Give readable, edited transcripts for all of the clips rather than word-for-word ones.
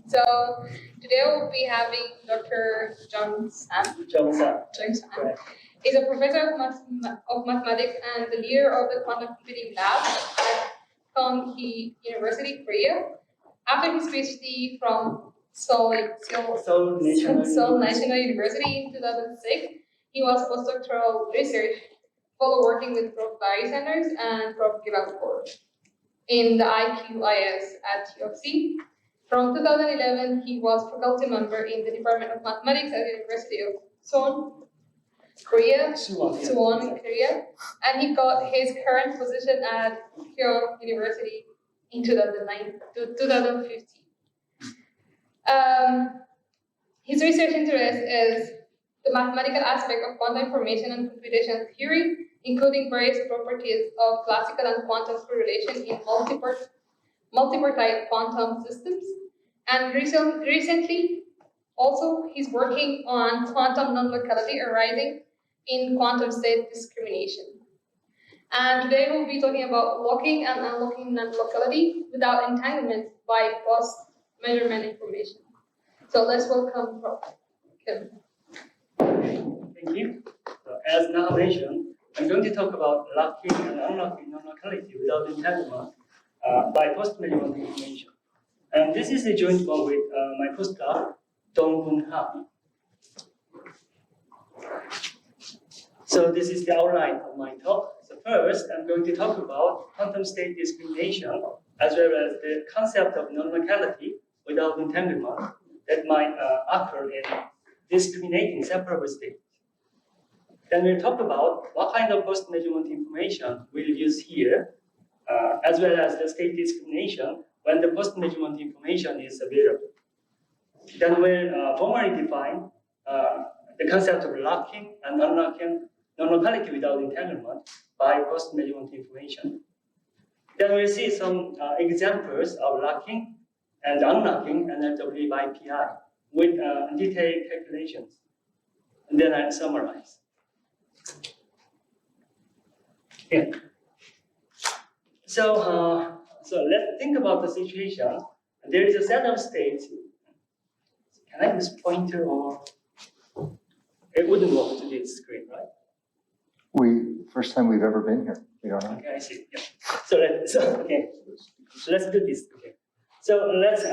So today we'll be having Dr. Jeong. Jeong. Right. He's a professor of mathematics and the leader of the quantum computing lab at Jeong University, Korea. After his PhD from Seoul National University in 2006, he was postdoctoral research, fellow working with Prof. Barry Sanders and Prof. QCLab in the IQST at QCLab. From 2011, he was faculty member in the Department of Mathematics at the University of Suwon, Korea, and he got his current position at Jeong University in 2015. His research interest is the mathematical aspect of quantum information and computation theory, including various properties of classical and quantum correlation in multipartite quantum systems. And recently, also, he's working on quantum non-locality arising in quantum state discrimination. And today we'll be talking about locking and unlocking non-locality without entanglement by post-measurement information. So let's welcome Prof. Kim. Thank you. So as now mentioned, I'm going to talk about locking and unlocking non-locality without entanglement by post-measurement information. And this is a joint one with my postdoc, Dong Ha. So this is the outline of my talk. So first, I'm going to talk about quantum state discrimination, as well as the concept of non-locality without entanglement that might occur in discriminating separable states. Then we'll talk about what kind of post-measurement information we'll use here, as well as the state discrimination when the post-measurement information is available. Then we'll formally define the concept of locking and unlocking non-locality without entanglement by post-measurement information. Then we'll see some examples of locking and unlocking NFW by PI with detailed calculations. And then I'll summarize. Yeah. So let's think about the situation. There is a set of states. Can I use pointer or it wouldn't work to this screen, right? First time we've ever been here. We don't know. Okay, I see. Yeah. So let's do this. Okay. So let's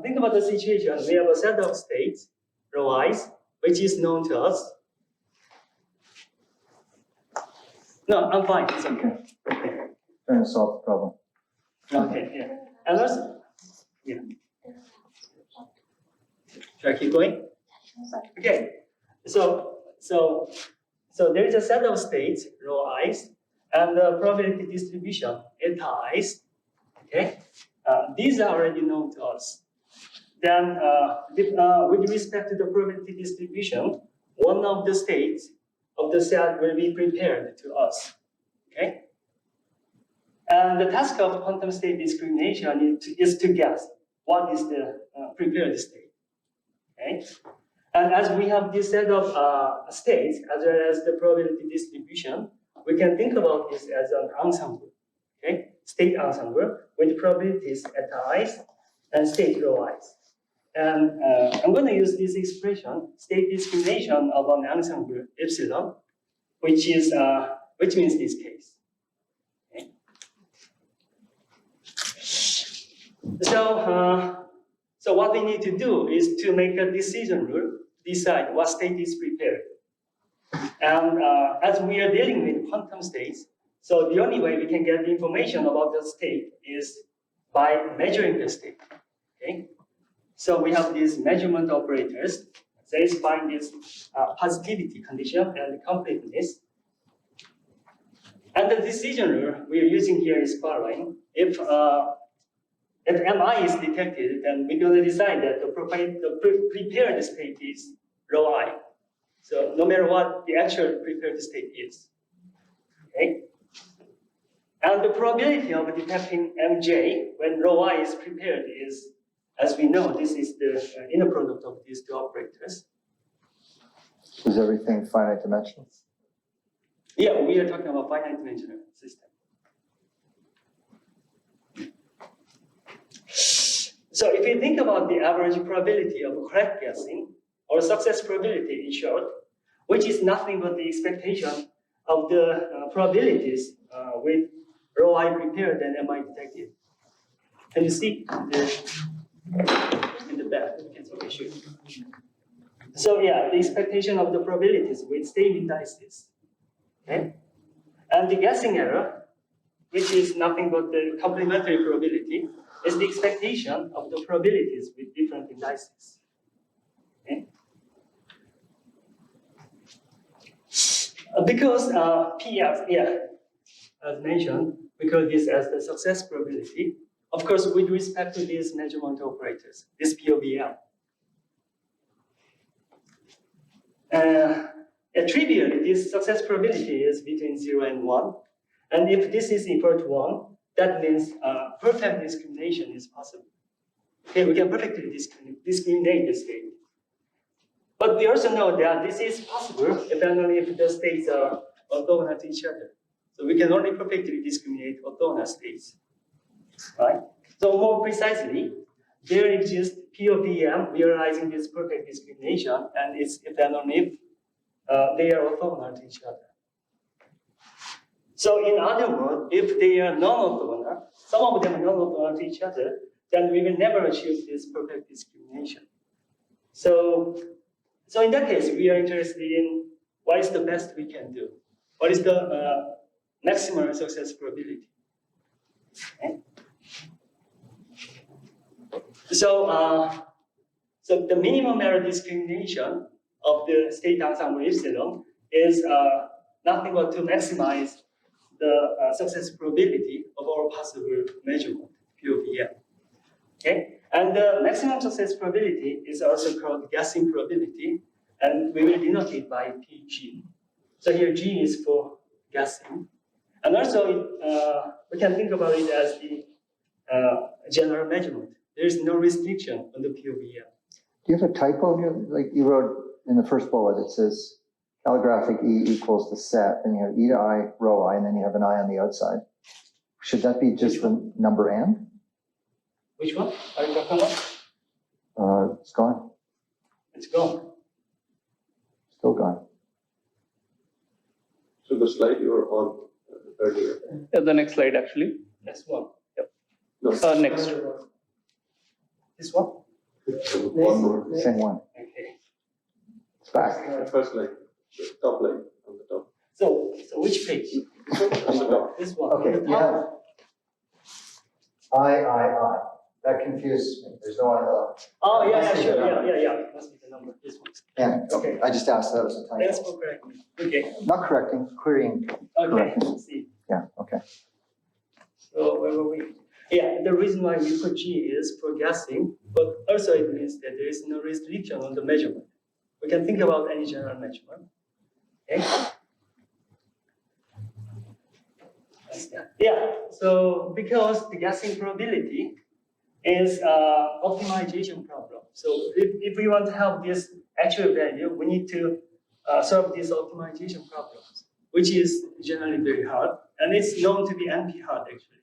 think about the situation. We have a set of states, rho i's, which is known to us. No, I'm fine. It's okay. Trying to solve the problem. Okay. Yeah. And also, yeah. Should I keep going? Okay. So there is a set of states, rho i's, and the probability distribution, eta i's. Okay. These are already known to us. Then, with respect to the probability distribution, one of the states of the set will be prepared to us. Okay. And the task of quantum state discrimination is to guess what is the prepared state. Okay. And as we have this set of states, as well as the probability distribution, we can think about this as an ensemble, okay? State ensemble with probabilities eta i's and state rho i's. And I'm going to use this expression, state discrimination of an ensemble epsilon, which means this case. Okay? So what we need to do is to make a decision rule, decide what state is prepared. And as we are dealing with quantum states, so the only way we can get the information about the state is by measuring the state. Okay? So we have these measurement operators satisfying this positivity condition and completeness. And the decision rule we are using here is following. If MI is detected, then we're going to decide that the prepared state is rho I. So no matter what the actual prepared state is. Okay? And the probability of detecting MJ when rho I is prepared is, as we know, this is the inner product of these two operators. Is everything finite dimensions? Yeah, we are talking about finite dimensional system. So if you think about the average probability of correct guessing, or success probability in short, which is nothing but the expectation of the probabilities with row I prepared and MI detected. Can you see in the back? Okay, sure. So yeah, the expectation of the probabilities with same indices. Okay? And the guessing error, which is nothing but the complementary probability, is the expectation of the probabilities with different indices. Okay? Because PF, as mentioned, we call this as the success probability. Of course, with respect to these measurement operators, this POVM. Trivially, this success probability is between 0 and 1. And if this is equal to 1, that means perfect discrimination is possible. Okay, we can perfectly discriminate the state. But we also know that this is possible if and only if the states are orthogonal to each other. So we can only perfectly discriminate orthogonal states. Right? So more precisely, there exists POVM realizing this perfect discrimination, and it's if and only if they are orthogonal to each other. So in other words, if they are non-orthogonal, some of them are non-orthogonal to each other, then we will never achieve this perfect discrimination. So in that case, we are interested in what is the best we can do. What is the maximum success probability? Okay? So the minimum error discrimination of the state ensemble epsilon is nothing but to maximize the success probability of all possible measurement, POVM. Okay? And the maximum success probability is also called guessing probability, and we will denote it by PG. So here G is for guessing. And also, we can think about it as the general measurement. There is no restriction on the POVM. Do you have a typo here? Like you wrote in the first bullet, it says calligraphic E equals the set, and you have E to I, row I, and then you have an I on the outside. Should that be just the number n? Which one? Are you talking about? It's gone. It's gone. Still gone. So the slide you were on earlier. The next slide, actually. Next one. No. Next. This one? One more. Same one. Okay. It's back. The first line, the top line on the top. So which page? On the top. This one. Okay, you have I. That confuses me. There's no I left. Oh, yeah, sure. Yeah. Must be the number. This one. Yeah, okay. I just asked that as a Thanks typo. for correcting me. Okay. Not correcting, querying. Okay. Correcting. See. Yeah, okay. So where were we? Yeah, the reason why we put G is for guessing, but also it means that there is no restriction on the measurement. We can think about any general measurement. Okay. Yeah. So because the guessing probability is optimization problem. So if we want to have this actual value, we need to solve these optimization problems, which is generally very hard, and it's known to be NP hard actually.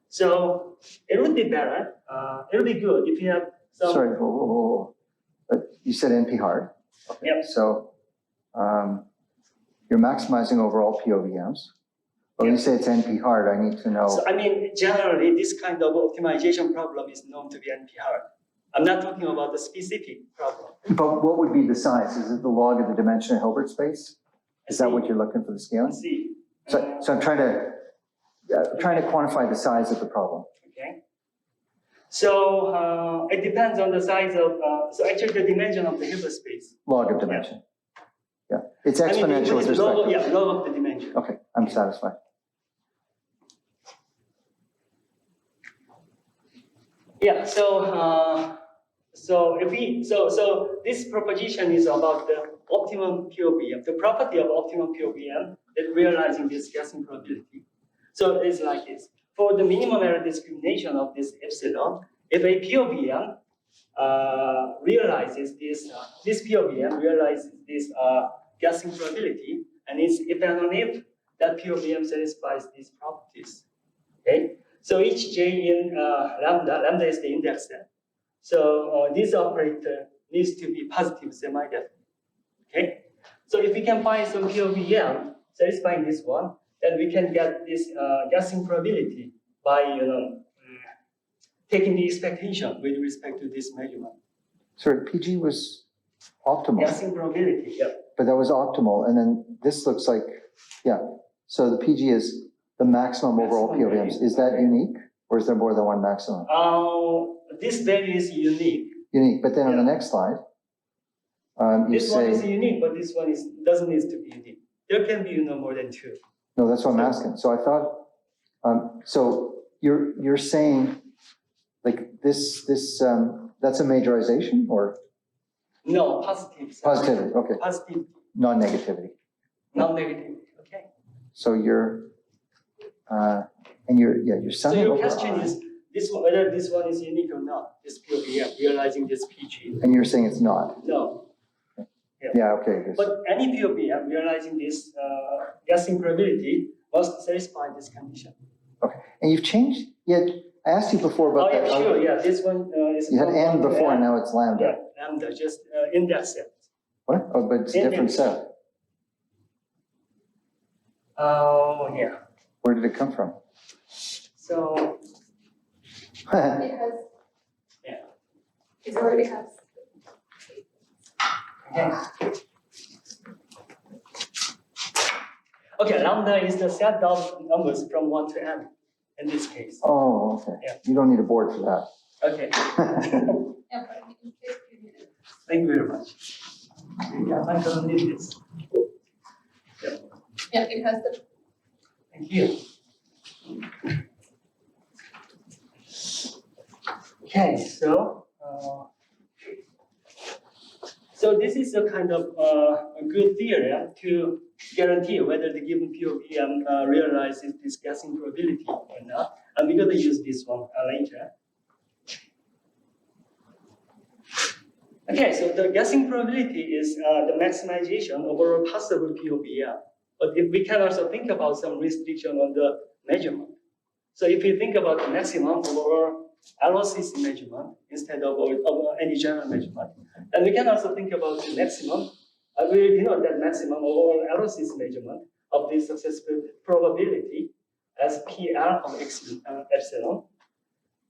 So it would be better, it would be good if you have some. Sorry, whoa. But you said NP hard. Okay. Yep. So you're maximizing overall POVMs. When you say it's NP hard, I need to know. So I mean, generally, this kind of optimization problem is known to be NP hard. I'm not talking about the specific problem. But what would be the size? Is it the log of the dimension of Hilbert space? Is that what you're looking for the scaling? Let's see. So I'm trying to quantify the size of the problem. Okay. So it depends on the size of. So actually, the dimension of the Hilbert space. Log of dimension. Yeah, it's I mean, exponential with it's respect. log, yeah, log of the dimension. Okay, I'm satisfied. Yeah. So this proposition is about the optimum POVM, the property of optimum POVM that realizing this guessing probability. So it's like this. For the minimum error discrimination of this epsilon, if a POVM realizes this POVM realizes this guessing probability, and it's if and only if that POVM satisfies these properties. Okay. So each j in lambda is the index set. So this operator needs to be positive semi-definite. Okay. So if we can find some POVM satisfying this one, then we can get this guessing probability by taking the expectation with respect to this measurement. Sorry, PG was optimal, Guessing probability, yeah. but that was optimal. And then this looks like, yeah. So the PG is the maximum overall Maximum POVMs. value. Is that unique or is there more than one maximum? This value is unique. Unique, but then on the Yeah. next slide, you This one is say, unique, but this one doesn't need to be unique. There can be more than two. no, that's what I'm asking. So I thought, so you're saying like this, that's a majorization or No, positive. positivity? Okay, Positive, non-negativity. non-negative. Okay. So you're, and you're So summing your over question I, is whether this one is unique or not. This POVM, realizing this PG. and you're saying it's not. No. Yeah, okay. This- But any POVM realizing this guessing probability must satisfy this condition. Okay, and you've changed, yeah, I asked you before Oh, about yeah, that. sure, yeah. This one is. You had from N one to before, N. and now it's lambda. Yeah, lambda, just in that set. What? Oh, but it's a different set. Oh, yeah. Where did it come from? So, It has. Yeah. It already has. okay. Okay, lambda is the set of numbers from 1 to n in this case. Oh, okay. Yeah. You don't need a board for that. Okay, Yeah, but in case you need it. thank you very much. Yeah, I'm gonna need this. Yeah, it has the. Thank you. Okay, so this is a kind of a good theorem to guarantee whether the given POVM realizes this guessing probability or not. And we're going to use this one later. Okay, so the guessing probability is the maximization over a possible POVM. But if we can also think about some restriction on the measurement. So if you think about the maximum over LOCC measurement instead of any general measurement, then we can also think about the maximum. We denote that maximum over LOCC measurement of the successful probability as PL of epsilon.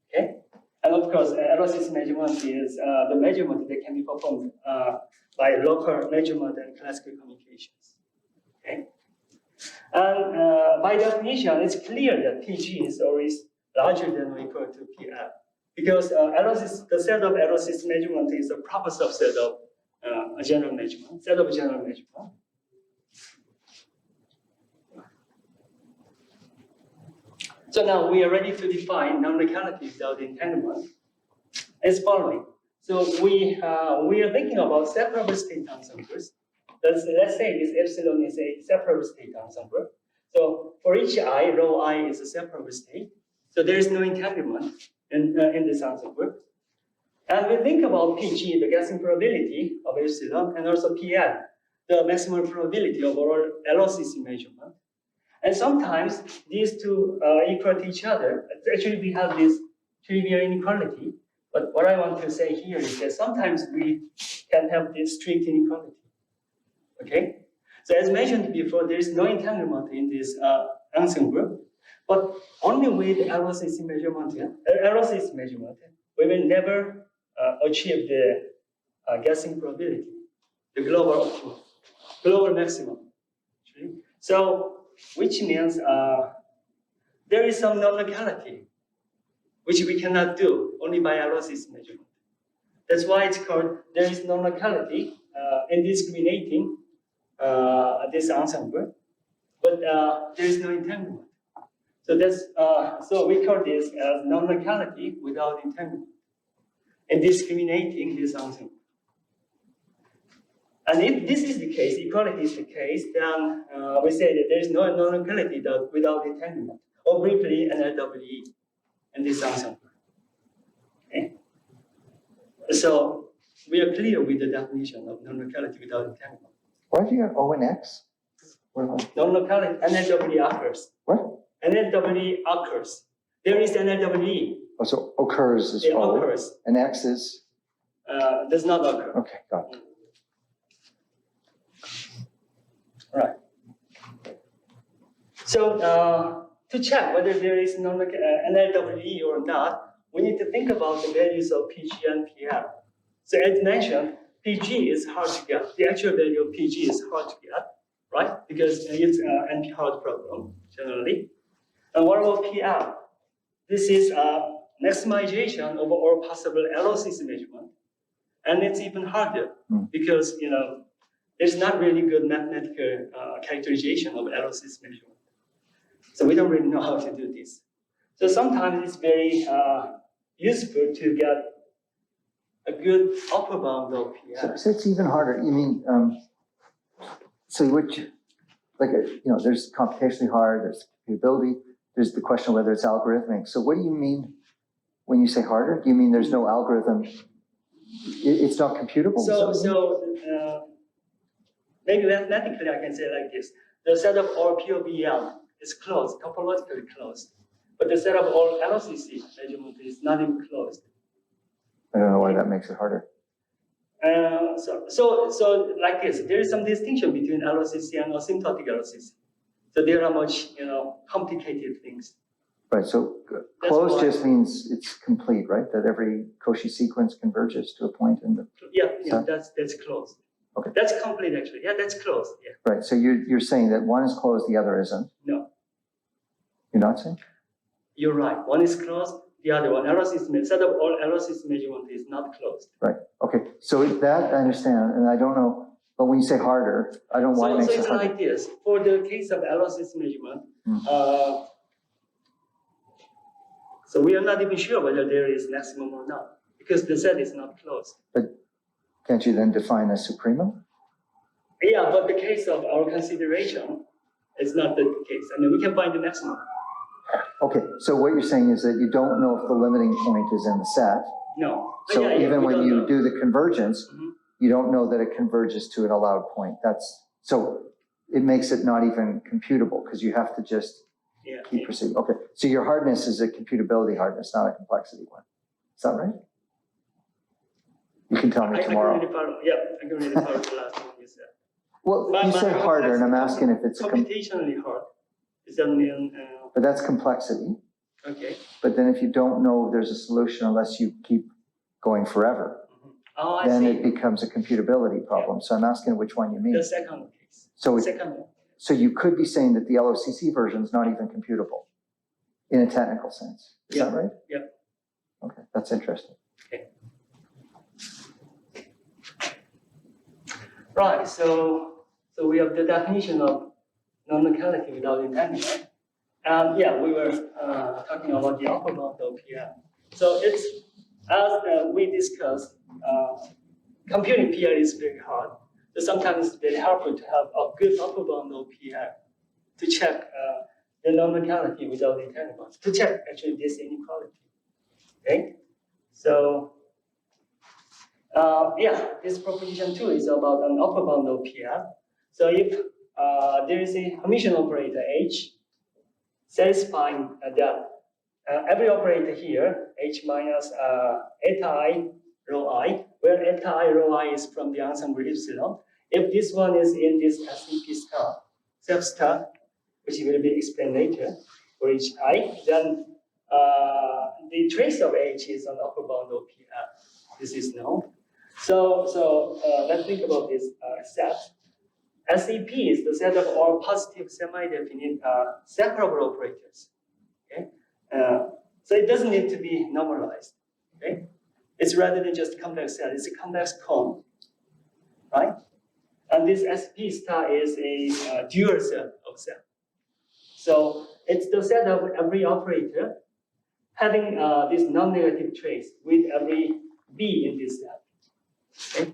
Okay, and of course, LOCC measurement is the measurement that can be performed by local measurement and classical communications. Okay. And by definition, it's clear that PG is always larger than or equal to PL. Because the set of LOCC measurement is a proper subset of a general measurement, set of general measurement. So now we are ready to define non-locality without entanglement as following. So we are thinking about separable state ensembles. Let's say this epsilon is a separable state ensemble. So for each I, rho I is a separable state. So there is no entanglement in this ensemble. And we think about PG, the guessing probability of epsilon, and also PL, the maximum probability of our LOCC measurement. And sometimes these two are equal to each other. Actually, we have this trivial inequality. But what I want to say here is that sometimes we can have this strict inequality. Okay? So as mentioned before, there is no entanglement in this ensemble. But only with LOCC measurement, we will never achieve the guessing probability, the global maximum. Actually. So, which means there is some non-locality, which we cannot do only by LOCC measurement. That's why it's called there is non-locality in discriminating this ensemble, but there is no entanglement. So that's so we call this as non-locality without entanglement in discriminating this ensemble. And if this is the case, equality is the case, then we say that there is no non-locality without entanglement, or briefly NLWE in this ensemble. Okay? So we are clear with the definition of non-locality without entanglement. Why do you have O and X? What am I- Non-locality, NLWE occurs. What? NLWE occurs. There is NLWE. Oh, so occurs is It O, occurs, and X is, does not occur. okay, got it. Right. So to check whether there is NLWE or not, we need to think about the values of PG and PL. So as mentioned, PG is hard to get. The actual value of PG is hard to get, right? Because it's an NP-hard problem generally. And what about PL? This is maximization of all possible LOCs measurement, and it's even harder because there's not really good mathematical characterization of LOCs measurement. So we don't really know how to do this. So sometimes it's very useful to get a good upper bound of PL. So it's even harder, you mean, so which, like, there's computationally hard, there's computability, there's the question of whether it's algorithmic. So what do you mean when you say harder? Do you mean there's no algorithm? It's not computable? Maybe mathematically I can say like this. The set of all POBL is closed, topologically closed. But the set of all LCC measurement is not even closed. I don't know why that makes it harder. So like this, there is some distinction between LCC and asymptotic LCC. So there are much, complicated things. Right, so closed just means it's complete, right? That every Cauchy sequence converges to a point in the... Yeah, that's closed. Okay. That's complete actually. Yeah, that's closed. Yeah. Right, so you're saying that one is closed, the other isn't? No. You're not saying? You're right. One is closed, the other one, set of all LCC measurement is not closed. Right, okay, so that I understand, and I don't know, but when you say harder, I don't know why it makes So it it's harder. like this. For the case of LCC measurement, so we are not even sure whether there is maximum or not, because the set is not closed. But can't you then define a supremum? Yeah, but the case of our consideration is not the case. I mean, we can find the maximum. Okay, so what you're saying is that you don't know if the limiting point is in the set. No. So even we when don't you know. do the convergence, Mhm. you don't know that it converges to an allowed point. So it makes it not even computable because you have to just keep proceeding. Okay, so your hardness is a computability hardness, not a complexity one. Is that right? You can tell me tomorrow. I can really follow the last one you said. Well, you said harder, and I'm asking if it's computationally hard. Does that mean? But that's complexity. Okay. But then if you don't know there's a solution unless you keep going forever, Oh, I then see. it becomes a computability problem. So I'm asking which one you mean. The second case. So, Second one. so you could be saying that the LOCC version is not even computable in a technical sense. Is that right? Yeah. Okay, that's interesting. Okay. Right. So we have the definition of non-locality without entanglement. And we were talking about the upper bound of PL. So it's, as we discussed, computing PL is very hard. So sometimes it's very helpful to have a good upper bound of PL to check the non-locality without entanglement, to check actually this inequality. Okay? So, this proposition 2 is about an upper bound of PL. So if there is a Hermitian operator H, satisfying that every operator here, H minus eta I rho I, where eta I rho I is from the ensemble epsilon. If this one is in this SEP star, self star, which will be explained later, for each I, then the trace of H is an upper bound of PL. This is known. So let's think about this set. SEP is the set of all positive semi-definite separable operators. Okay, so it doesn't need to be normalized. Okay, it's rather than just a complex set. It's a complex cone, right? And this SEP star is a dual set of set. So it's the set of every operator having this non-negative trace with every B in this set. Okay.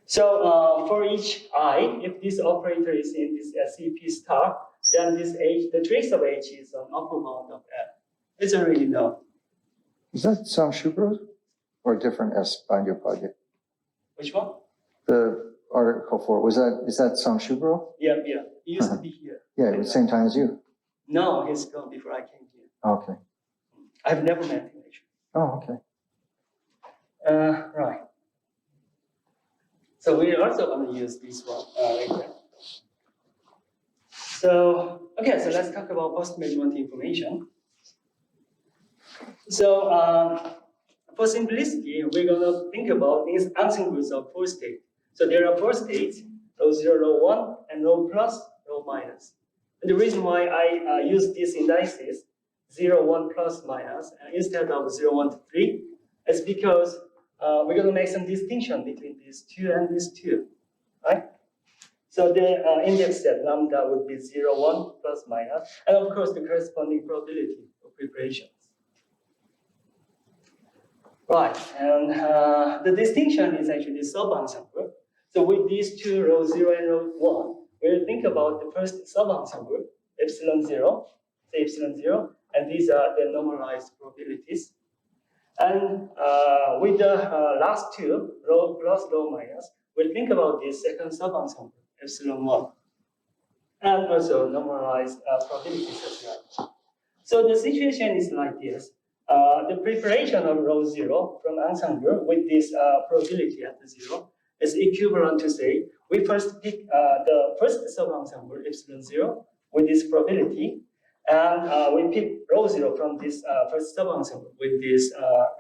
So for each I, if this operator is in this SEP star, then this H, the trace of H is an upper bound of F. It's already known. Is that some Shubro or a different S bind your project? Which one? The article for, is that some Shubro? Yeah. He used to be here. Yeah, at the same time as you. No, he's gone before I came here. Okay. I've never met him actually. Oh, okay. Right. So we're also going to use this one later. So, okay, so let's talk about post-measurement information. So, for simplicity, we're going to think about these ensembles of four states. So there are four states, rho 0, rho 1, and rho plus, rho minus. And the reason why I use these indices, 0, 1, plus, minus, instead of 0, 1 to 3, is because we're going to make some distinction between these two and these two, right? So the index set lambda would be 0, 1, plus, minus, and of course the corresponding probability of preparations. Right, and the distinction is actually sub-ensemble. So with these two, rho 0 and rho 1, we'll think about the first sub-ensemble, epsilon 0, say epsilon 0, and these are the normalized probabilities. And with the last two, rho plus, rho minus, we'll think about this second sub-ensemble, epsilon 1, and also normalized probabilities as well. So the situation is like this. The preparation of rho 0 from ensemble with this probability at the 0 is equivalent to say, we first pick the first sub-ensemble, epsilon 0, with this probability, and we pick rho 0 from this first sub-ensemble with this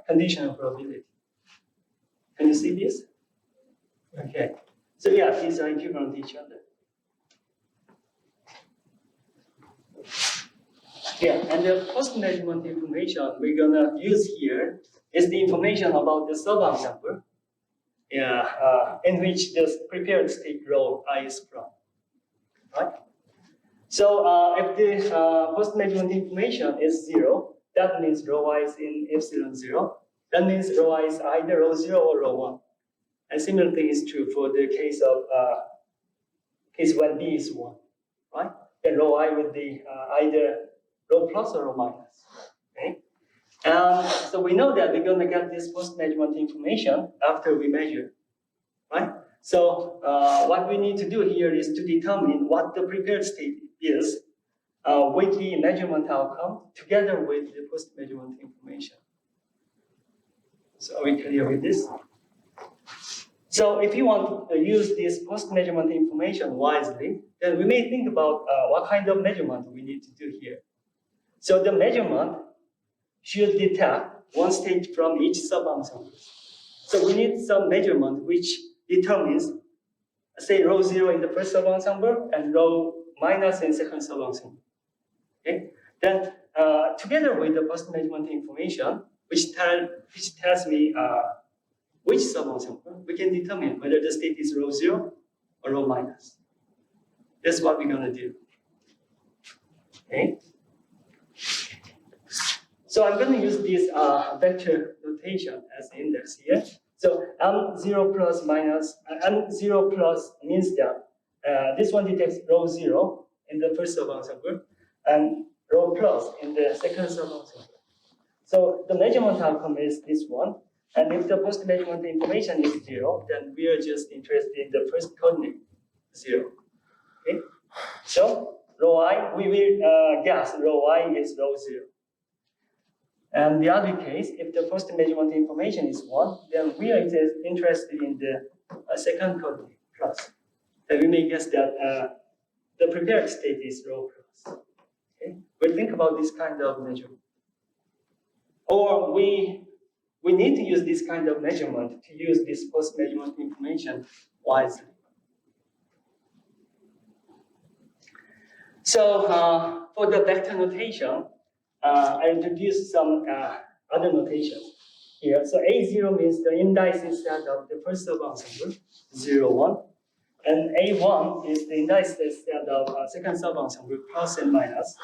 conditional probability. Can you see this? Okay. So yeah, these are equivalent to each other. Yeah, and the post-measurement information we're gonna use here is the information about the sub-ensemble, in which the prepared state rho I is from, right? So if the post-measurement information is 0, that means rho I is in epsilon 0. That means rho I is either rho 0 or rho 1. And similar thing is true for the case of case when B is 1, right? Then rho I would be either rho plus or rho minus. Okay? So we know that we're going to get this post-measurement information after we measure, right? So what we need to do here is to determine what the prepared state is with the measurement outcome together with the post-measurement information. So are we clear with this? So if you want to use this post-measurement information wisely, then we may think about what kind of measurement we need to do here. So the measurement should detect one state from each sub-ensemble. So we need some measurement which determines, say, rho 0 in the first sub-ensemble and rho minus in second sub-ensemble. Okay? Then together with the post-measurement information, which tells me which sub-ensemble, we can determine whether the state is rho 0 or rho minus. That's what we're going to do. Okay? So I'm going to use this vector notation as the index here. So M0 plus minus, M0 plus means that this one detects rho 0 in the first sub-ensemble and rho plus in the second sub-ensemble. So the measurement outcome is this one. And if the post-measurement information is 0, then we are just interested in the first coordinate, 0. Okay? So rho I, we will guess rho I is rho 0. And the other case, if the post-measurement information is 1, then we are interested in the second coordinate, plus. Then we may guess that the prepared state is rho plus. Okay? We'll think about this kind of measurement. Or we need to use this kind of measurement to use this post-measurement information wisely. So for the vector notation, I introduced some other notations here. So A0 means the indices set of the first sub-ensemble, 0, 1. And A1 is the indices set of second sub-ensemble, plus and minus.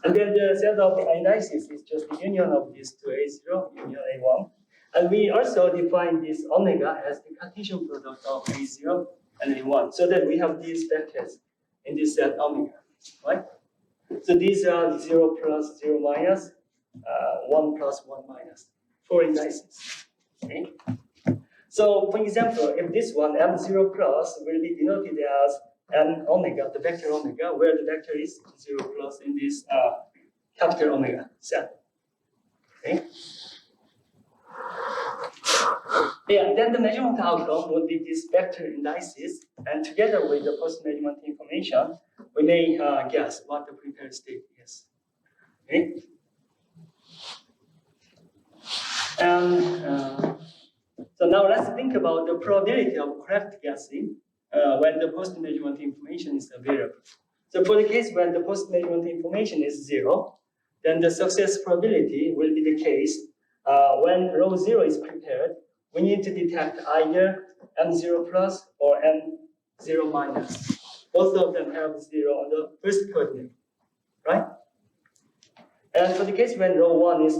And then the set of indices is just the union of these two, A0, union A1. And we also define this omega as the Cartesian product of A0 and A1, so that we have these vectors in this set omega, right? So these are 0 plus 0 minus, 1 plus 1 minus, 4 indices, okay? So for example, if this one, M0 plus, will be denoted as M omega, the vector omega, where the vector is 0 plus in this capital omega set. Okay. Yeah, then the measurement outcome would be these vector indices, and together with the post-measurement information, we may guess what the prepared state is. Okay. And so now let's think about the probability of correct guessing when the post-measurement information is available. So for the case when the post-measurement information is 0, then the success probability will be the case when row 0 is prepared, we need to detect either M0 plus or M0 minus. Both of them have 0 on the first coordinate, right? And for the case when row 1 is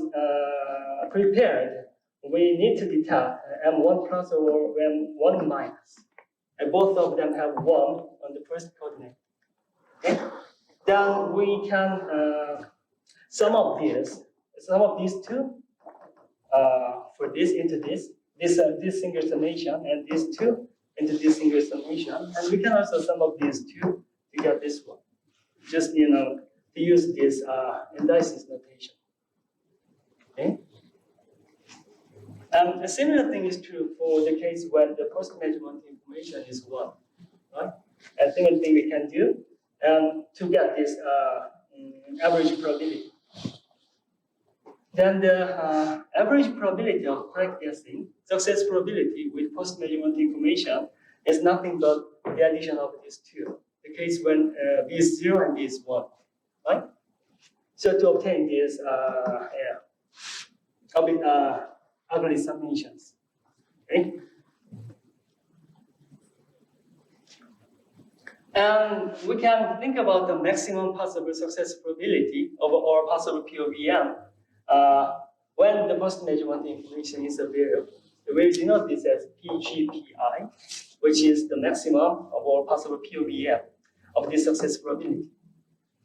prepared, we need to detect M1 plus or M1 minus. And both of them have 1 on the first coordinate. Okay? Then we can sum up these two for this into this single summation, and these two into this single summation. And we can also sum up these two to get this one. Just, to use this indices notation. Okay? And a similar thing is true for the case when the post-measurement information is 1. Right? A single thing we can do to get this average probability. Then the average probability of correct guessing, success probability with post-measurement information is nothing but the addition of these two. The case when B is 0 and B is 1. Right? So to obtain these ugly summations. Okay? And we can think about the maximum possible success probability of our possible POVM when the post-measurement information is available. We denote this as PGPI, which is the maximum of our possible POVM of this success probability.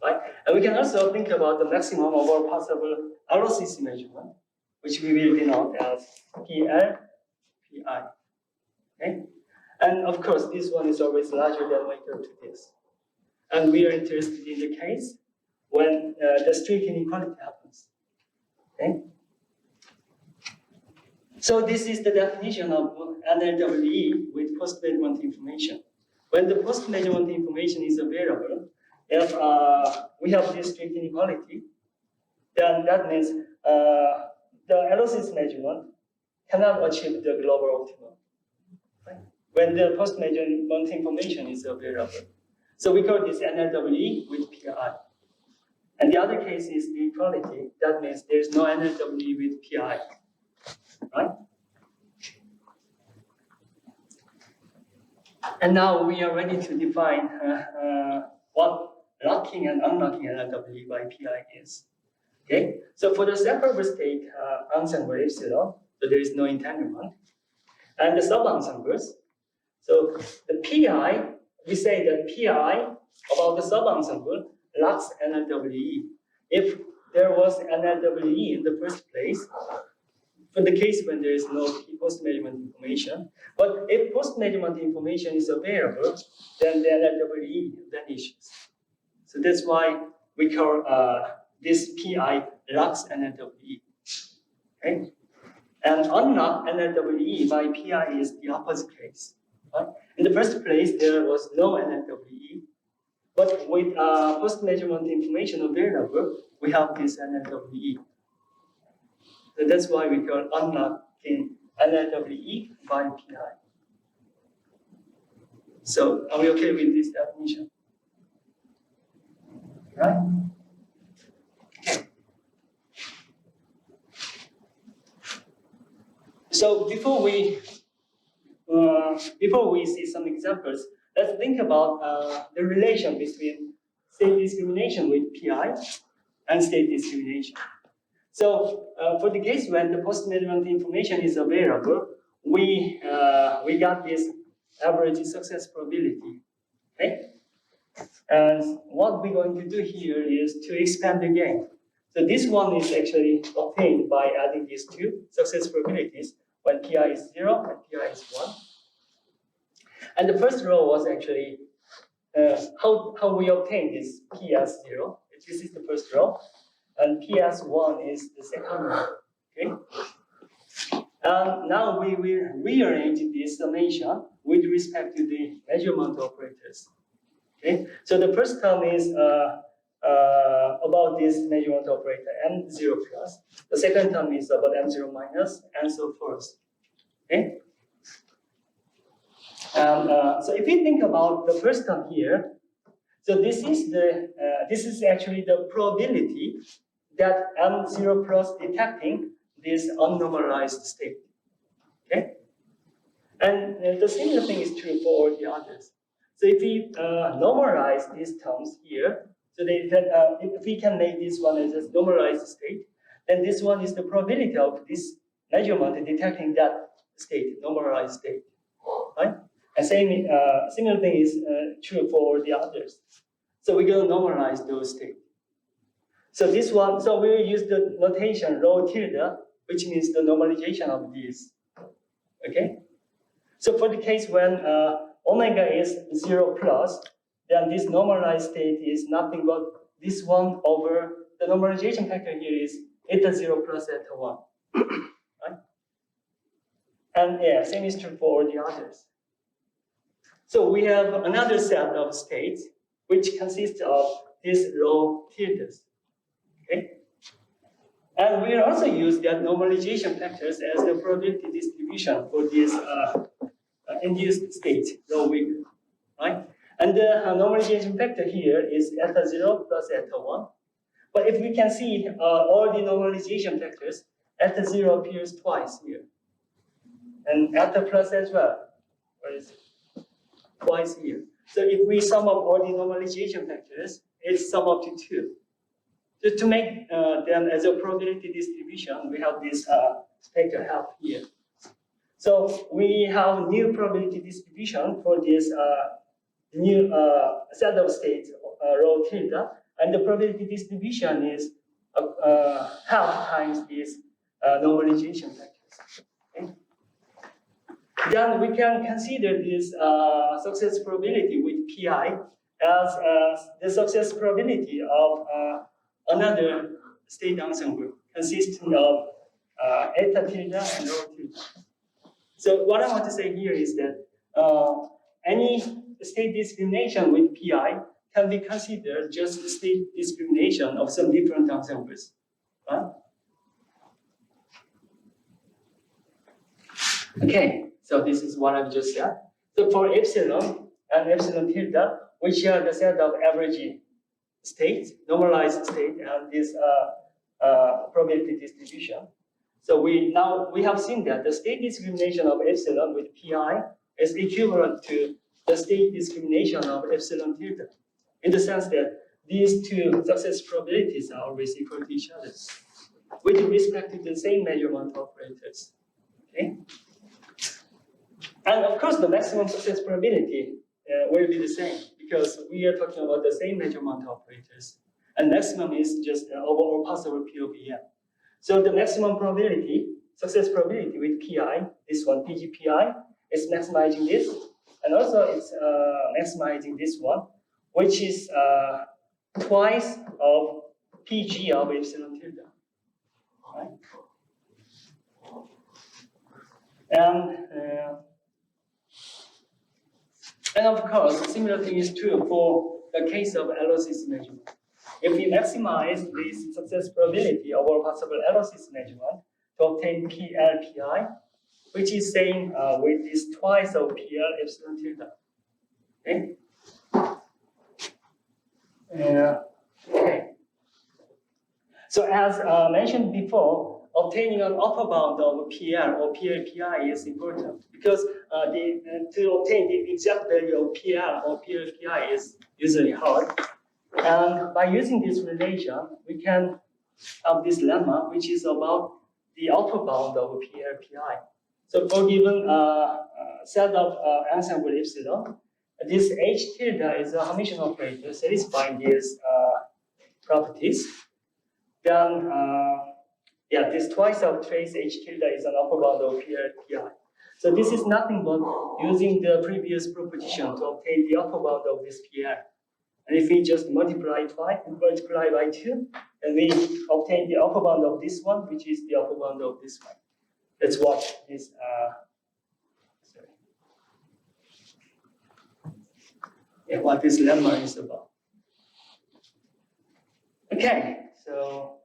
Right? And we can also think about the maximum of our possible ROCC measurement, which we will denote as PLPI. Okay? And of course, this one is always larger than or equal to this. And we are interested in the case when the strict inequality happens. Okay? So this is the definition of NLWE with post-measurement information. When the post-measurement information is available, if we have this strict inequality, then that means the LOC's measurement cannot achieve the global optimum. Right? When the post-measurement information is available. So we call this NLWE with PI. And the other case is the equality. That means there's no NLWE with PI. Right? And now we are ready to define what locking and unlocking NLWE by PI is. Okay? So for the separable state ensemble epsilon, so there is no entanglement. And the sub-ensembles, so the PI, we say that PI about the sub-ensemble lacks NLWE. If there was NLWE in the first place, for the case when there is no post-measurement information, but if post-measurement information is available, then the NLWE vanishes. So that's why we call this PI lacks NLWE. Okay? And unlock NLWE by PI is the opposite case. Right? In the first place, there was no NLWE, but with post-measurement information available, we have this NLWE. So that's why we call unlocking NLWE by PI. So are we okay with this definition? Right? Okay. So before we see some examples, let's think about the relation between state discrimination with PI and state discrimination. So for the case when the post-measurement information is available, we got this average success probability. Okay? And what we're going to do here is to expand the gain. So this one is actually obtained by adding these two success probabilities when PI is 0 and PI is 1. And the first row was actually how we obtain this PS0. This is the first row. And PS1 is the second row. Okay. Now we will rearrange this summation with respect to the measurement operators. Okay. So the first term is about this measurement operator m0 plus. The second term is about m0 minus, and so forth. Okay. So if we think about the first term here, so this is actually the probability that m0 plus detecting this unnormalized state. Okay, and the similar thing is true for all the others. So if we normalize these terms here, so if we can make this one as a normalized state, then this one is the probability of this measurement detecting that state, normalized state, right? And similar thing is true for all the others. So we're going to normalize those states. So this one, so we will use the notation rho tilde, which means the normalization of these. Okay? So for the case when omega is 0 plus, then this normalized state is nothing but this one over the normalization factor here is eta 0 plus eta 1. Right? And yeah, same is true for all the others. So we have another set of states which consists of these rho tildes. Okay? And we also use that normalization factors as the probability distribution for these induced states, rho weak, right? And the normalization factor here is eta 0 plus eta 1. But if we can see all the normalization factors, eta 0 appears twice here. And eta plus as well. Where is it? Twice here. So if we sum up all the normalization factors, it's sum up to 2. So to make them as a probability distribution, we have this spectral help here. So we have new probability distribution for this new set of states, rho tilde, and the probability distribution is half times these normalization factors. Okay? Then we can consider this success probability with pi as the success probability of another state ensemble consisting of eta tilde and rho tilde. So what I want to say here is that any state discrimination with pi can be considered just state discrimination of some different ensembles, right? Okay, so this is what I've just said. So for epsilon and epsilon tilde, we share the set of average states, normalized state, and this probability distribution. So we have seen that the state discrimination of epsilon with pi is equivalent to the state discrimination of epsilon tilde, in the sense that these two success probabilities are always equal to each other, with respect to the same measurement operators. Okay? And of course, the maximum success probability will be the same, because we are talking about the same measurement operators. And maximum is just overall possible P of EM. So the maximum probability, success probability with PI, this one, PGPI, is maximizing this. And also it's maximizing this one, which is twice of PG of epsilon tilde. Right? And of course, a similar thing is true for the case of LOCC measurement. If we maximize this success probability of all possible LOCC measurement to obtain PLPI, which is same with this twice of PL epsilon tilde. Okay? Okay. So as mentioned before, obtaining an upper bound of PL or PLPI is important, because to obtain the exact value of PL or PLPI is usually hard. And by using this relation, we can have this lemma, which is about the upper bound of PLPI. So for given set of ensemble epsilon, this H tilde is a Hermitian operator satisfying these properties. Then, this twice of trace H tilde is an upper bound of PLPI. So this is nothing but using the previous proposition to obtain the upper bound of this PL. And if we just multiply by 2, and we obtain the upper bound of this one, which is the upper bound of this one. That's what this, what this lemma is about. Okay, so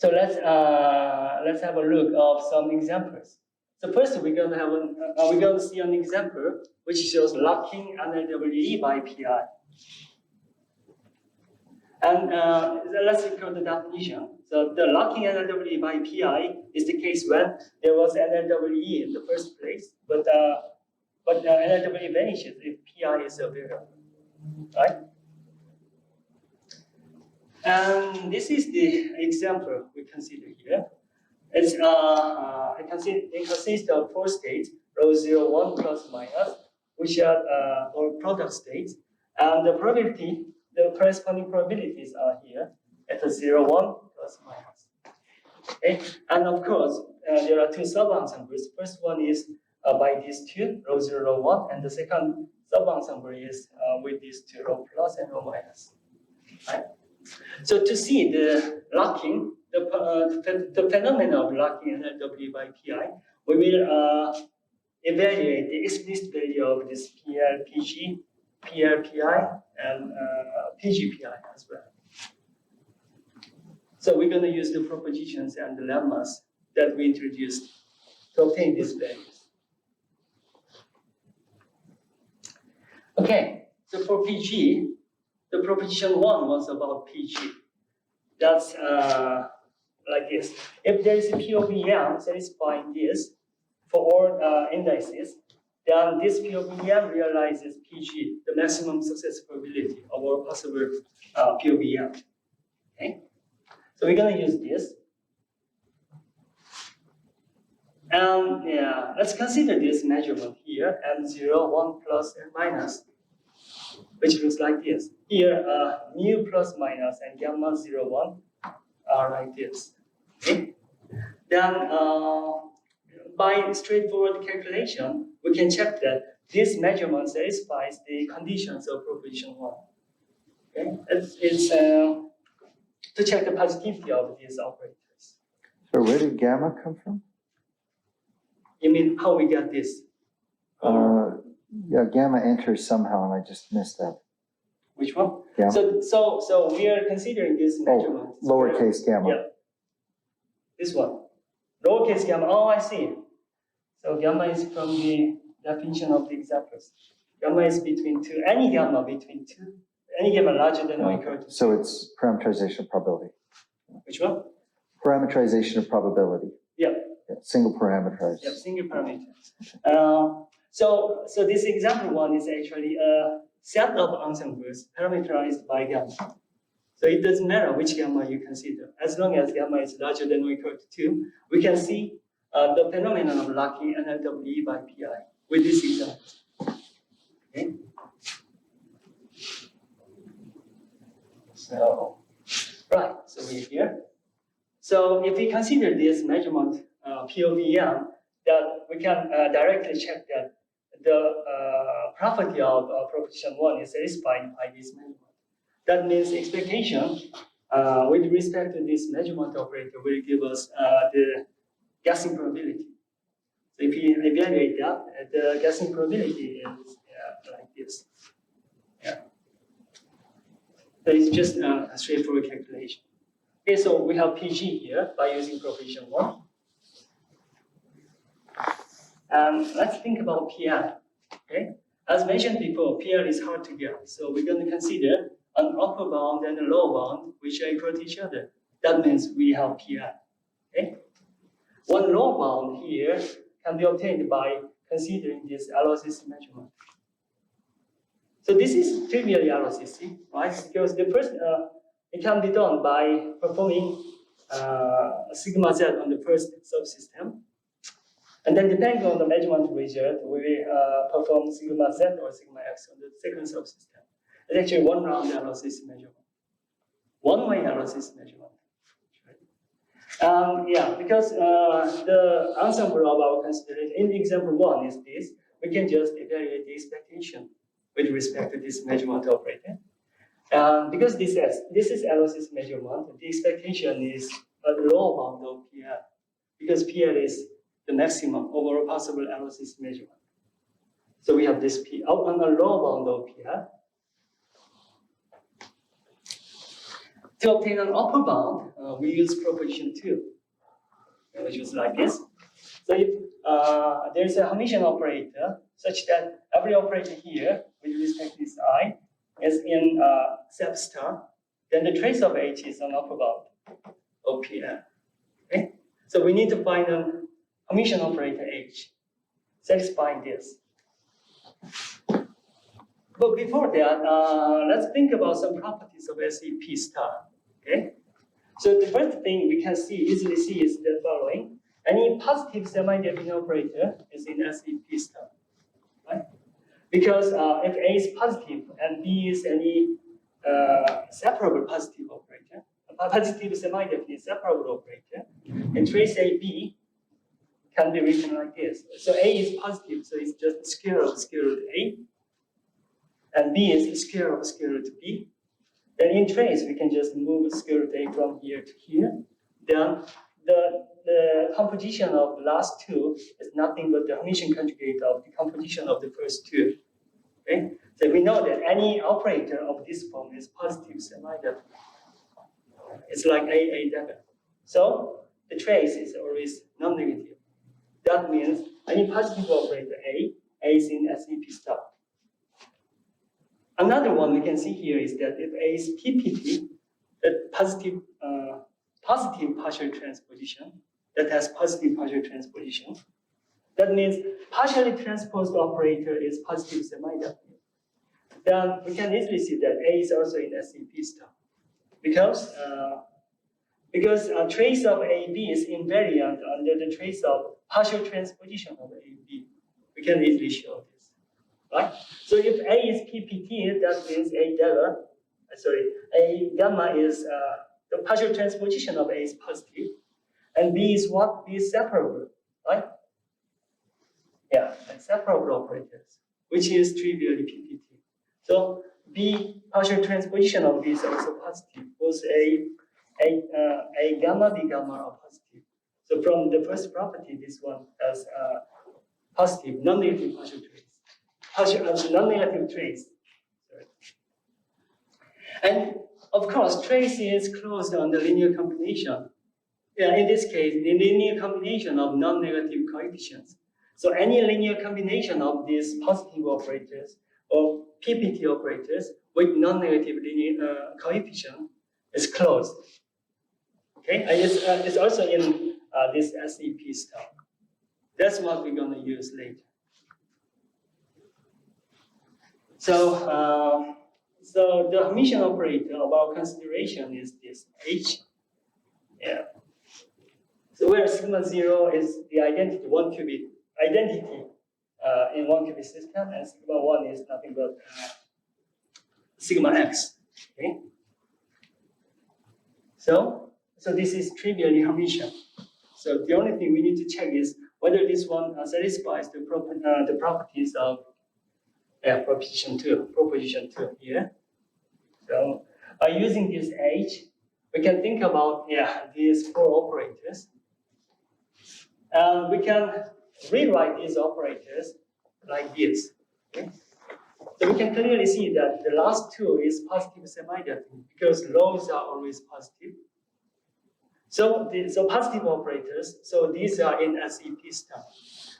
let's have a look of some examples. So first we're going to see an example which shows locking NLWE by PI. And let's recall the definition. So the locking NLWE by PI is the case when there was NLWE in the first place, but NLWE vanishes if PI is available, right? And this is the example we consider here. It consists of 4 states, row 0, 1, plus, minus, which are our product states. And the corresponding probabilities are here at the 0, 1, plus, minus. Okay? And of course, there are 2 sub-ensembles. First one is by these 2, row 0, row 1, and the second sub-ensemble is with these 2, row plus and row minus. Right? So to see the locking, the phenomenon of locking NLW by PI, we will evaluate the explicit value of this PG, PI, and PGPI as well. So we're going to use the propositions and the lemmas that we introduced to obtain these values. Okay, so for PG, the proposition 1 was about PG. That's like this. If there is a P of EM satisfying this for all indices, then this P of EM realizes PG, the maximum success probability of all possible P of EM. Okay? So we're going to use this. And let's consider this measurement here, M0, 1, plus, and minus, which looks like this. Here, mu plus minus and gamma 0, 1 are like this. Okay? Then, by straightforward calculation, we can check that this measurement satisfies the conditions of proposition 1. Okay? It's to check the positivity of these operators. So where did gamma come from? You mean how we get this? Yeah, gamma enters somehow, and I just missed that. Which one? Yeah. So we are considering this measurement. Oh, lowercase gamma. Yeah. This one. Lowercase gamma. Oh, I see. So gamma is from the definition of the examples. Gamma is between 2. Any gamma between 2. Any gamma larger than or equal to 2. So it's parameterization of probability. Which one? Parameterization of probability. Yeah. Yeah, single parameterized. Yeah, single parameter. So this example 1 is actually a set of ensembles parameterized by gamma. So it doesn't matter which gamma you consider. As long as gamma is larger than or equal to 2, we can see the phenomenon of locking NLWE by PI with this example. Okay? So, right, so we're here. So if we consider this measurement P of EM, that we can directly check that the property of proposition 1 is satisfied by this measurement. That means expectation with respect to this measurement operator will give us the guessing probability. So if we evaluate that, the guessing probability is like this. Yeah. So it's just a straightforward calculation. Okay, so we have PG here by using proposition 1. Let's think about PL. Okay, as mentioned before, PL is hard to get, so we're going to consider an upper bound and a lower bound which are equal to each other. That means we have PL. Okay, one lower bound here can be obtained by considering this LOCC measurement. So this is trivially LOCC, right? Because the first it can be done by performing sigma z on the first subsystem. And then depending on the measurement result, we will perform sigma z or sigma x on the second subsystem. It's actually one round LOCC measurement. One-way LOCC measurement. Yeah, because the ensemble of our consideration in example 1 is this, we can just evaluate the expectation with respect to this measurement operator. Because this is LOC's measurement, the expectation is a low bound of PL, because PL is the maximum overall possible LOC's measurement. So we have this P on a low bound of PL. To obtain an upper bound, we use proposition 2, which is like this. So if there's a Hermitian operator such that every operator here with respect to this I is in SEP star, then the trace of H is an upper bound of PL. Okay? So we need to find a Hermitian operator H satisfying this. But before that, let's think about some properties of SEP star. Okay? So the first thing we can easily see is the following. Any positive semi-definite operator is in SEP star. Right? Because if A is positive and B is any separable positive operator, a positive semi-definite separable operator, and trace AB can be written like this. So A is positive, so it's just the square of square root A. And B is the square of square root B. Then in trace, we can just move square root A from here to here. Then the composition of the last two is nothing but the Hermitian conjugate of the composition of the first two. Okay? So we know that any operator of this form is positive semi-definite. It's like A dagger. So the trace is always non-negative. That means any positive operator A is in SEP star. Another one we can see here is that if A is PPT, that positive partial transposition, that has positive partial transposition, that means partially transposed operator is positive semi-definite. Then we can easily see that A is also in SEP star. Because a trace of AB is invariant under the trace of partial transposition of AB. We can easily show this, right? So if A is PPT, that means A gamma is the partial transposition of A is positive, and B is what? B is separable, right? Yeah, and separable operators, which is trivially PPT. So B partial transposition of B is also positive. Both A gamma, B gamma are positive. So from the first property, this one has positive, non-negative partial trace. Non-negative trace. Sorry. And of course, trace is closed on the linear combination. Yeah, in this case, the linear combination of non-negative coefficients. So any linear combination of these positive operators or PPT operators with non-negative linear coefficient is closed. Okay, and it's also in this SEP stuff. That's what we're going to use later. So, so the Hermitian operator of our consideration is this H. Yeah. So where sigma 0 is the identity, one qubit identity in one qubit system, and sigma 1 is nothing but sigma x. Okay. So this is trivially Hermitian. So the only thing we need to check is whether this one satisfies the properties of proposition 2 here. So by using this H, we can think about these four operators. We can rewrite these operators like this. Okay? So we can clearly see that the last two is positive semi-definite because lows are always positive. So positive operators, so these are in SEP star.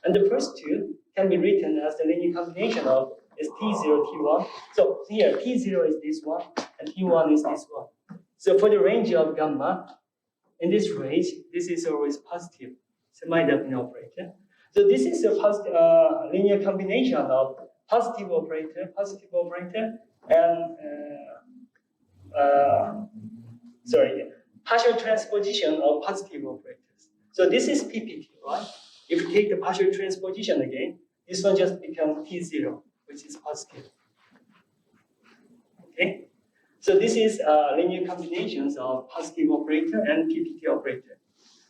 And the first two can be written as the linear combination of is T0, T1. So here, T0 is this one, and T1 is this one. So for the range of gamma, in this range, this is always positive, semi-definite operator. So this is a linear combination of positive operator, and partial transposition of positive operators. So this is PPT, right? If you take the partial transposition again, this one just becomes T0, which is positive. Okay? So this is linear combinations of positive operator and PPT operator.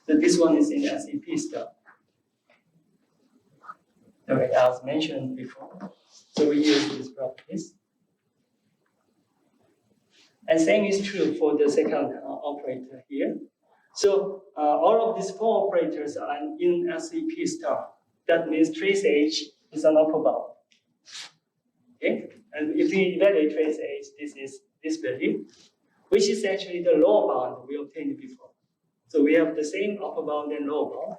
So this one is in SEP stuff. Okay, as mentioned before. So we use these properties. And same is true for the second operator here. So all of these four operators are in SAP star. That means trace H is an upper bound. Okay, and if we evaluate trace H, this is this value, which is actually the lower bound we obtained before. So we have the same upper bound and lower bound.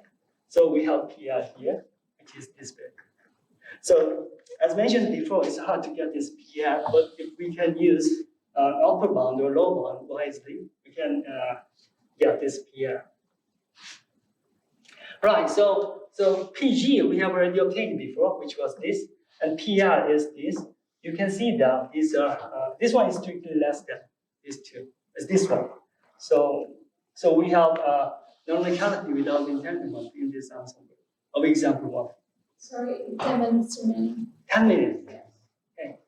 So we have PR here, which is this value. So as mentioned before, it's hard to get this PR, but if we can use upper bound or lower bound wisely, we can get this PR. Right, so PG we have already obtained before, which was this, and PR is this. You can see that these are, this one is strictly less than these two, as this one. So we have non-locality without entanglement in this ensemble of example 1. Sorry, 10 minutes remaining. 10 minutes. Okay.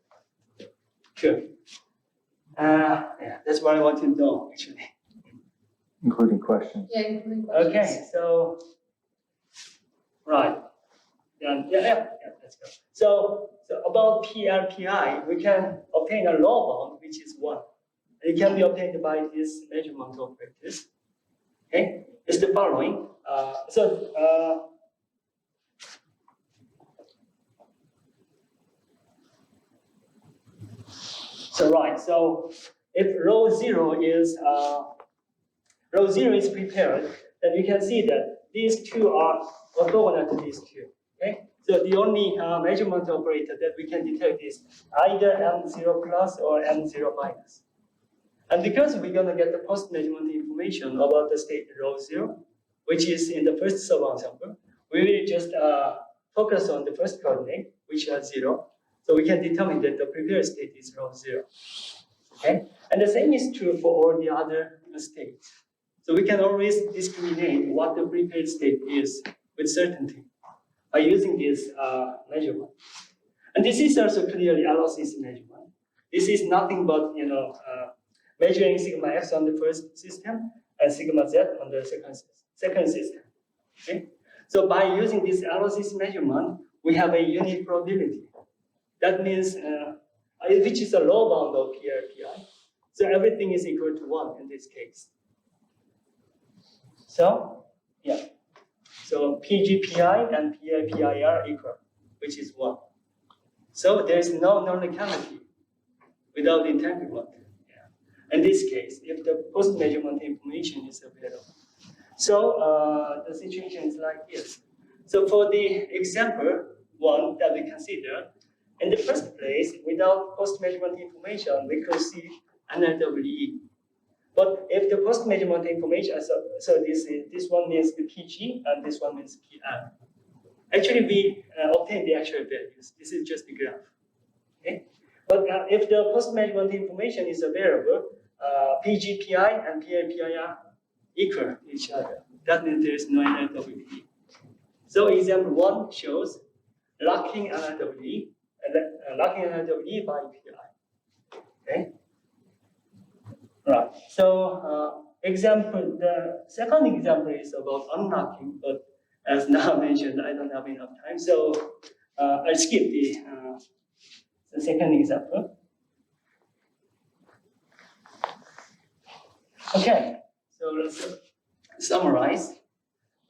Sure. Yeah, that's what I want to know actually. Including questions. Yeah, including questions. Okay, so right. Yeah, let's go. So about PRPI, we can obtain a low bound, which is 1. And it can be obtained by this measurement operators. Okay, it's the following. So if row 0 is prepared, then you can see that these two are orthogonal to these two. Okay, so the only measurement operator that we can detect is either M0 plus or M0 minus. And because we're gonna get the post-measurement information about the state row 0, which is in the first sub-ensemble, we will just focus on the first coordinate, which is 0. So we can determine that the prepared state is row 0. Okay? And the same is true for all the other states. So we can always discriminate what the prepared state is with certainty by using this measurement. And this is also clearly LOCC measurement. This is nothing but measuring sigma x on the first system and sigma z on the second system. Okay? So by using this LOCC measurement, we have a unit probability. That means which is a low bound of PRPI. So everything is equal to 1 in this case. So, yeah. So PGPI and PRPI are equal, which is 1. So there is no non-locality without entanglement. Yeah. In this case, if the post-measurement information is available. So the situation is like this. So for the example 1 that we consider, in the first place, without post-measurement information, we could see NLWE. But if the post-measurement information, so this one means the PG and this one means PR. Actually, we obtain the actual values. This is just the graph. Okay? But if the post-measurement information is available, PGPI and PRPI are equal to each other. That means there is no NLWE. So example 1 shows locking NLWE. Locking NLWE by PI. Okay. Right. So the second example is about unlocking, but as now mentioned, I don't have enough time, so I'll skip the second example. Okay. So let's summarize.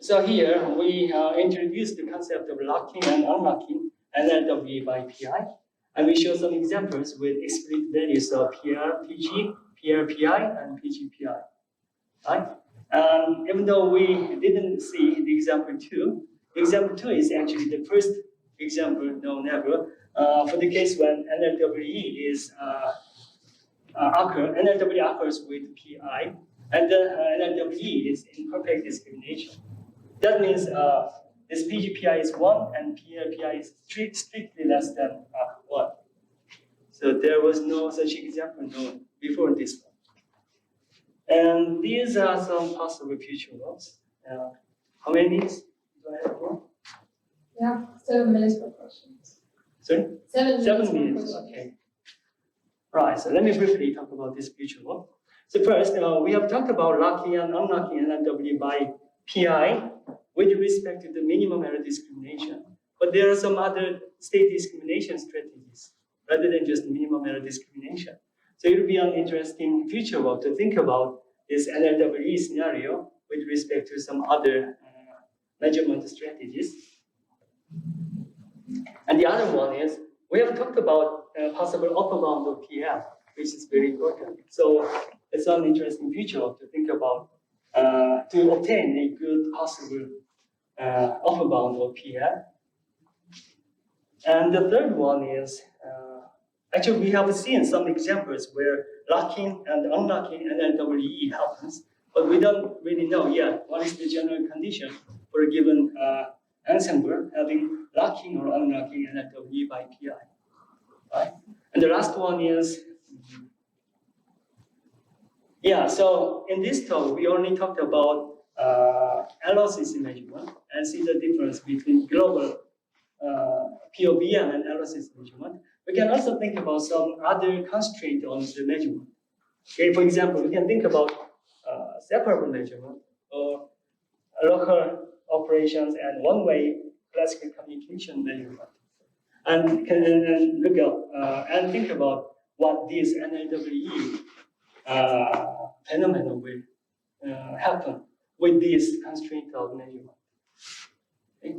So here we introduced the concept of locking and unlocking NLWE by PI, and we show some examples with explicit values of PR, PG, PRPI, and PGPI. Right? Even though we didn't see the example 2, example 2 is actually the first example known ever for the case when NLWE is NLWE occurs with PI, and the NLWE is in perfect discrimination. That means this PGPI is 1 and PRPI is strictly less than 1. So there was no such example known before this one. And these are some possible future ones. How many minutes do I have more? Yeah, 7 minutes per question. Sorry? 7 7 minutes. minutes, okay. Right, so let me briefly talk about this future one. So first, we have talked about locking and unlocking NLW by PI with respect to the minimum error discrimination. But there are some other state discrimination strategies rather than just minimum error discrimination. So it will be an interesting future work to think about this NLWE scenario with respect to some other measurement strategies. And the other one is, we have talked about possible upper bound of PL, which is very important. So it's an interesting future to think about to obtain a good possible upper bound of PL. And the third one is, actually we have seen some examples where locking and unlocking NLWE happens, but we don't really know yet what is the general condition for a given ensemble having locking or unlocking NLWE by PI. Right? And the last one is, so in this talk, we only talked about LOCC measurement and see the difference between global POBM and LOCC measurement. We can also think about some other constraint on the measurement. Okay, for example, we can think about separable measurement or local operations and one-way classical communication measurement. And can look up and think about what this NLWE phenomenon will happen with this constraint of measurement. Okay?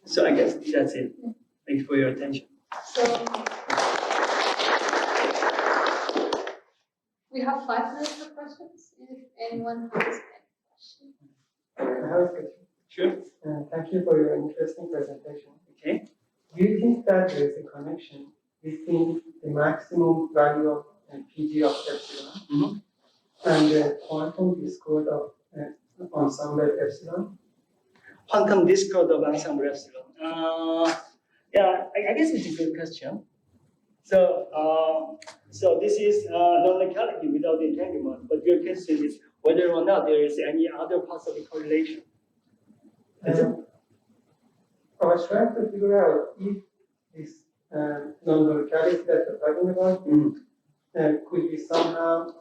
So I guess that's it. Thank you for your attention. So we have 5 minutes for questions. If anyone has any questions. I have a question. Sure. Thank you for your interesting presentation. Okay. Do you think that there is a connection between the maximum value of PG of epsilon and the quantum discord of ensemble epsilon? Quantum discord of ensemble epsilon. I guess it's a good question. So, so this is non-locality without entanglement, but your question is whether or not there is any other possible correlation. Is it? I was trying to figure out if this non-locality that we're talking about could be somehow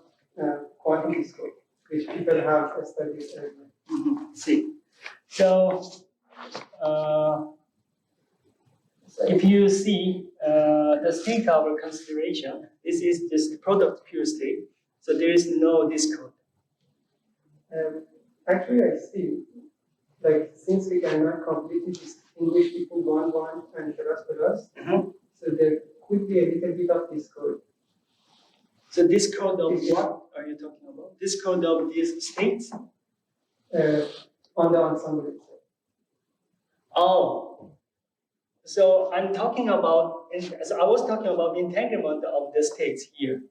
quantum discord, which people have studied earlier. See. So, if you see the state of our consideration, this is just product pure state. So there is no discord. Actually, I see. Like, since we cannot completely distinguish between 1, 1 and plus, so there could be a little bit of discord. So discord of what are you talking about? Discord of these states? On the ensemble itself. Oh, so I'm talking about, so I was talking about entanglement of the states here.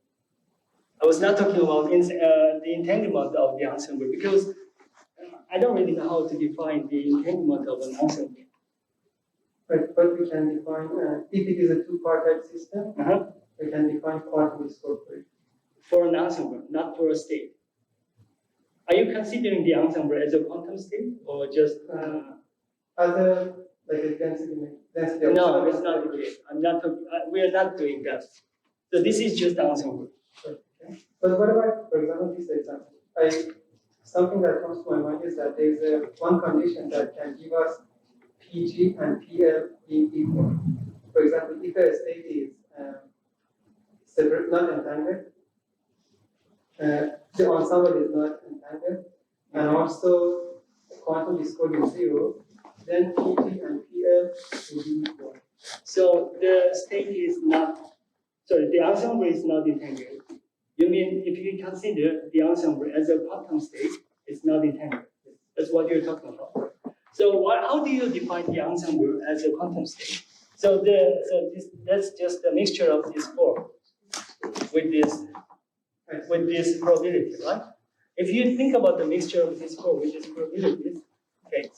I was not talking about the entanglement of the ensemble because I don't really know how to define the entanglement of an ensemble. But we can define, if it is a two-part system, we can define quantum discord for it. For an ensemble, not for a state. Are you considering the ensemble as a quantum state or just? As a density. No, it's not the case. I'm not. We are not doing that. So this is just ensemble. Okay. But what about, for example, this example? Something that comes to my mind is that there is one condition that can give us PG and PL being equal. For example, if a state is separate, not entangled, the ensemble is not entangled, and also quantum discord is 0, then PG and PL will be equal. So the state is not, sorry, the ensemble is not entangled. You mean if you consider the ensemble as a quantum state, it's not entangled. That's what you're talking about. So how do you define the ensemble as a quantum state? So that's just a mixture of these 4 with this probability, right? If you think about the mixture of these 4 with these probabilities, okay,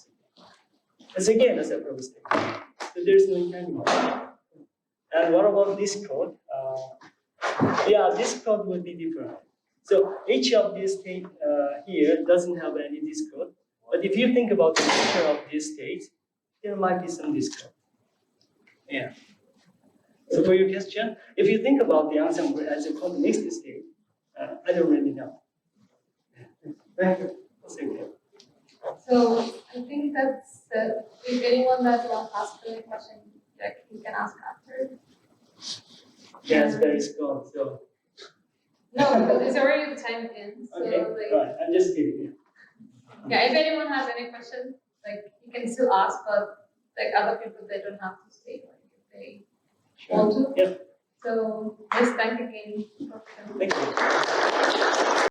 it's again a separate state. So there's no entanglement. And what about this code? This code will be different. So each of these states here doesn't have any discord. But if you think about the mixture of these states, there might be some discord. Yeah. So for your question, if you think about the ensemble as a quantum mixed state, I don't really know. Thank you. Thank you. So I think that's if anyone that wants to ask any question, like you can ask after. That's very strong. So No, because it's already the time ends, so okay, like, right. I'm just kidding. yeah, if anyone has any questions, like, you can still ask, but like other people, they don't have to stay, like, if they want to. Yep. So, just thank again. Thank you.